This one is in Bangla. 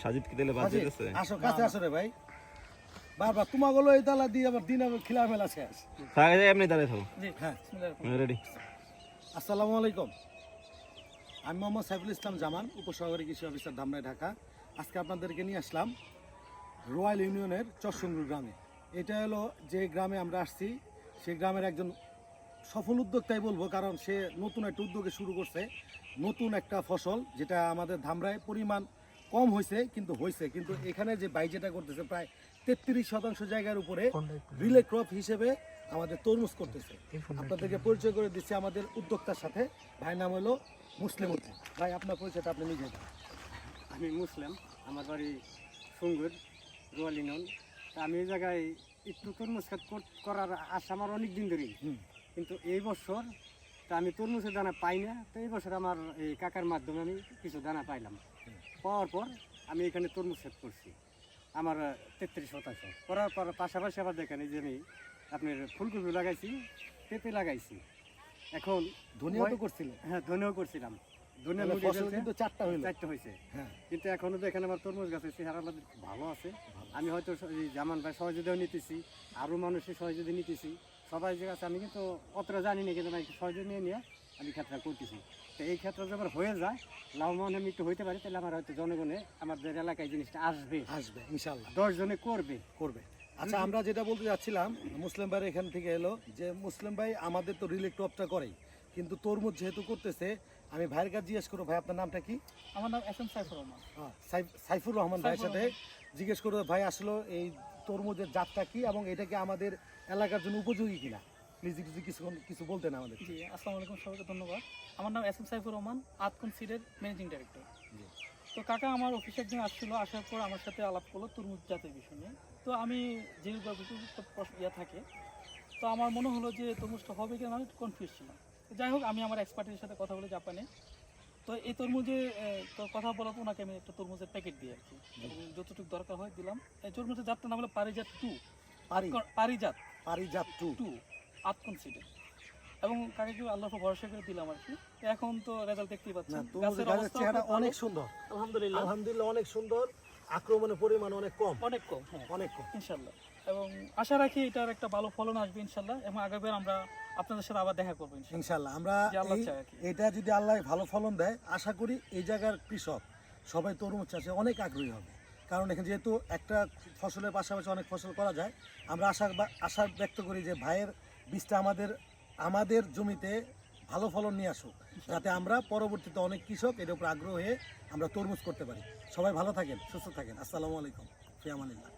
সাজিদ কি দিলে বাজে গেছে? আসো কাছে আসো রে ভাই, বারবার তোমাগুলো এই তালা দিয়ে আবার দিন আবার খিলা মেলা শেষ। থাকে এমনি দাঁড়িয়ে থাকো। হ্যাঁ, রেডি। আসসালামু আলাইকুম, আমি মোহাম্মদ সাইফুল ইসলাম জামান, উপসহকারী কৃষি অফিসার ধামরাই, ঢাকা। আজকে আপনাদেরকে নিয়ে আসলাম রয়্যাল ইউনিয়নের চরসুঙ্গুর গ্রামে। এটা হলো যে গ্রামে আমরা আসছি, সেই গ্রামের একজন সফল উদ্যোক্তাই বলবো, কারণ সে নতুন একটা উদ্যোগে শুরু করছে, নতুন একটা ফসল যেটা আমাদের ধামরায় পরিমাণ কম হয়েছে, কিন্তু এখানে যে বাই যেটা করতেছে প্রায় 33% জায়গার উপরে রিলে ক্রপ হিসেবে আমাদের তরমুজ করতেছে। আপনাদেরকে পরিচয় করে দিচ্ছি আমাদের উদ্যোক্তার সাথে। ভাইয়ের নাম হলো মুসলিম উদ্দিন। ভাই, আপনার পরিচয়টা আপনি নিজে দেন। আমি মুসলিম, আমার বাড়ি সুঙ্গুর, রয়্যাল ইউনিয়ন। তা আমি এই জায়গায় একটু তরমুজ ক্ষেত করার আশা আমার অনেক দিন ধরেই, কিন্তু এই বছর তা আমি তরমুজের দানা পাই না। তো এই বছর আমার এই কাকার মাধ্যমে আমি কিছু দানা পাইলাম। পাওয়ার পর আমি এখানে তরমুজ ক্ষেত করছি আমার 33% করার পর পাশাপাশি আবার দেখেন এই যে আমি আপনার ফুলকপি লাগাইছি, পেঁপে লাগাইছি। এখন ধনিয়া তো করছিলেন? হ্যাঁ, ধনিয়াও করছিলাম। ধনিয়া তাহলে ফসল কিন্তু চারটা হয়েছে। হ্যাঁ, কিন্তু এখনো দেখেন আমার তরমুজ গাছের চেহারা খুব ভালো আছে। আমি হয়তো এই জামান ভাই সহযোগিতাও নিতেছি, আরও মানুষের সহযোগিতা নিতেছি, সবাই যে আছে। আমি কিন্তু অতটা জানি না, কিন্তু আমি সহযোগিতা নিয়ে আমি ক্ষেত্রে করতেছি। তো এই ক্ষেত্রে যখন হয়ে যায়, লাভবান আমি একটু হইতে পারি, তাহলে আমার হয়তো জনগণে আমাদের এলাকায় জিনিসটা আসবে ইনশাল্লাহ 10 জনে করবে। আচ্ছা, আমরা যেটা বলতে যাচ্ছিলাম, মুসলিম ভাই এখান থেকে এলো যে মুসলিম ভাই আমাদের তো রিলে ক্রপটা করেই, কিন্তু তরমুজ যেহেতু করতেছে, আমি ভাইয়ের কাছে জিজ্ঞেস করবো, ভাই আপনার নামটা কি? আমার নাম এস এম সাইফুর রহমান। সাইফুর রহমান ভাইয়ের সাথে জিজ্ঞেস করবো, ভাই আসলে এই তরমুজের জাতটা কি এবং এটা কি আমাদের এলাকার জন্য উপযোগী কিনা? প্লিজ কিছু বলতেন আমাদের। জি, আসসালামু আলাইকুম, সবাইকে ধন্যবাদ। আমার নাম এস এম সাইফুর রহমান, আতকুন সিডের ম্যানেজিং ডাইরেক্টর। তো কাকা আমার অফিসে একদিন আসছিল, আসার পর আমার সাথে আলাপ করলো তরমুজ জাতের বিষয় নিয়ে। তো আমি যেহেতু থাকে, তো আমার মনে হলো যে তরমুজটা হবে কিনা, আমি একটু কনফিউজ ছিলাম। যাই হোক, আমি আমার এক্সপার্টের সাথে কথা বলে জাপানে, তো এই তরমুজের কথা বলার পর ওনাকে আমি একটা তরমুজের প্যাকেট দিই আর কি, যতটুকু দরকার হয় দিলাম। এই তরমুজের জাতটার নাম হলো পারিজাত 2, পারিজাত 2 আতকুন সিডের। এবং কাকে কি আল্লাহর উপর ভরসা করে দিলাম আর কি। এখন তো রেজাল্ট দেখতেই পাচ্ছেন, গাছের অবস্থা অনেক সুন্দর, আলহামদুলিল্লাহ অনেক সুন্দর। আক্রমণের পরিমাণ অনেক কম, হ্যাঁ, অনেক কম ইনশাল্লাহ। এবং আশা রাখি এটার একটা ভালো ফলন আসবে ইনশাল্লাহ, এবং আগামী আমরা আপনাদের সাথে আবার দেখা করবো ইনশাল্লাহ। আমরা এটা যদি আল্লাহ ভালো ফলন দেয়, আশা করি এই জায়গার কৃষক সবাই তরমুজ চাষে অনেক আগ্রহী হবে, কারণ এখানে যেহেতু একটা ফসলের পাশাপাশি অনেক ফসল করা যায়। আমরা আশা ব্যক্ত করি যে ভাইয়ের বীজটা আমাদের জমিতে ভালো ফলন নিয়ে আসুক, যাতে আমরা পরবর্তীতে অনেক কৃষক এর উপর আগ্রহ হয়ে আমরা তরমুজ করতে পারি। সবাই ভালো থাকেন, সুস্থ থাকেন। আসসালামু আলাইকুম, ফি আমানিল্লাহ।